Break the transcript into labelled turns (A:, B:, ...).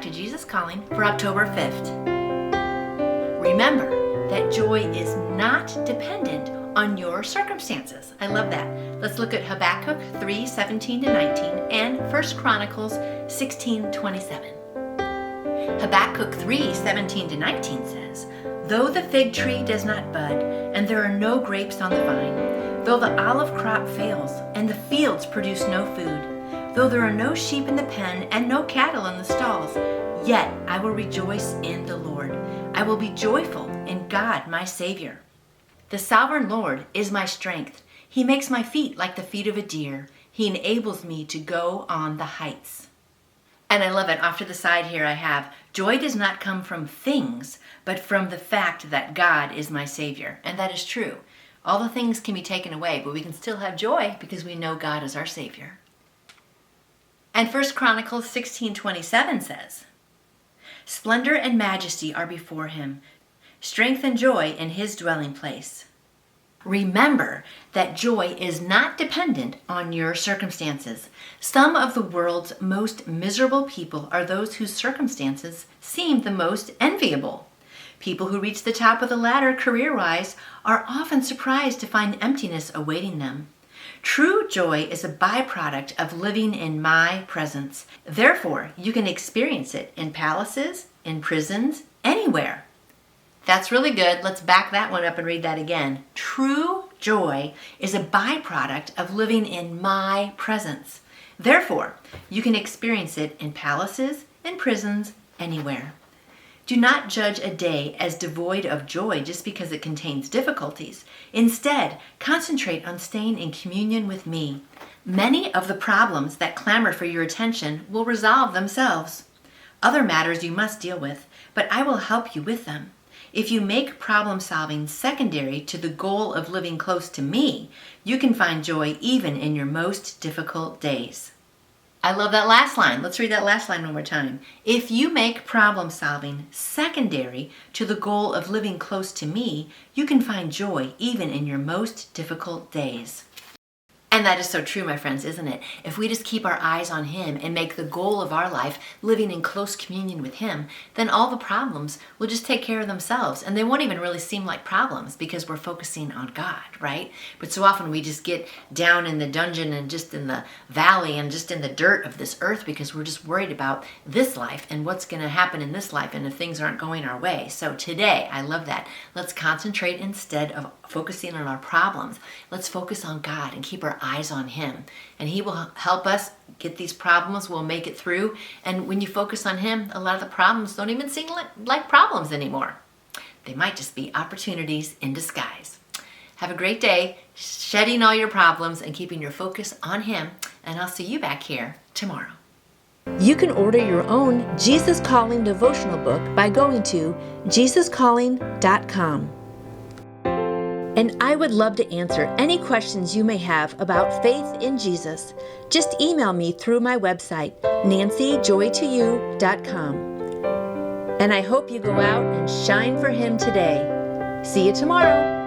A: to Jesus Calling for October 5th. Remember that joy is not dependent on your circumstances. I love that. Let's look at Habakkuk 3:17-19 and 1 Chronicles 16:27. Habakkuk 3:17-19 says, "Though the fig tree does not bud, and there are no grapes on the vine, though the olive crop fails, and the fields produce no food, though there are no sheep in the pen and no cattle in the stalls, yet I will rejoice in the Lord. I will be joyful in God my Savior. The sovereign Lord is my strength. He makes my feet like the feet of a deer. He enables me to go on the heights." And I love it. Off to the side here I have, joy does not come from things, but from the fact that God is my Savior. And that is true. All the things can be taken away, but we can still have joy because we know God is our Savior. And 1 Chronicles 16:27 says, "Splendor and majesty are before him, strength and joy in his dwelling place." Remember that joy is not dependent on your circumstances. Some of the world's most miserable people are those whose circumstances seem the most enviable. People who reach the top of the ladder career-wise are often surprised to find emptiness awaiting them. True joy is a byproduct of living in my presence. Therefore, you can experience it in palaces, in prisons, anywhere. That's really good. Let's back that one up and read that again. True joy is a byproduct of living in my presence. Therefore, you can experience it in palaces, in prisons, anywhere. Do not judge a day as devoid of joy just because it contains difficulties. Instead, concentrate on staying in communion with me. Many of the problems that clamor for your attention will resolve themselves. Other matters you must deal with, but I will help you with them. If you make problem solving secondary to the goal of living close to me, you can find joy even in your most difficult days. I love that last line. Let's read that last line one more time. If you make problem solving secondary to the goal of living close to me, you can find joy even in your most difficult days. And that is so true, my friends, isn't it? If we just keep our eyes on Him and make the goal of our life living in close communion with Him, then all the problems will just take care of themselves. And they won't even really seem like problems because we're focusing on God, right? But so often we just get down in the dungeon and just in the valley and just in the dirt of this earth because we're just worried about this life and what's going to happen in this life and if things aren't going our way. So today, I love that. Let's concentrate instead of focusing on our problems. Let's focus on God and keep our eyes on Him. And He will help us get these problems. We'll make it through. And when you focus on Him, a lot of the problems don't even seem like problems anymore. They might just be opportunities in disguise. Have a great day, shedding all your problems and keeping your focus on Him. And I'll see you back here tomorrow.
B: You can order your own Jesus Calling devotional book by going to jesuscalling.com. And I would love to answer any questions you may have about faith in Jesus. Just email me through my website, nancyjoytoyou.com. And I hope you go out and shine for Him today. See you tomorrow.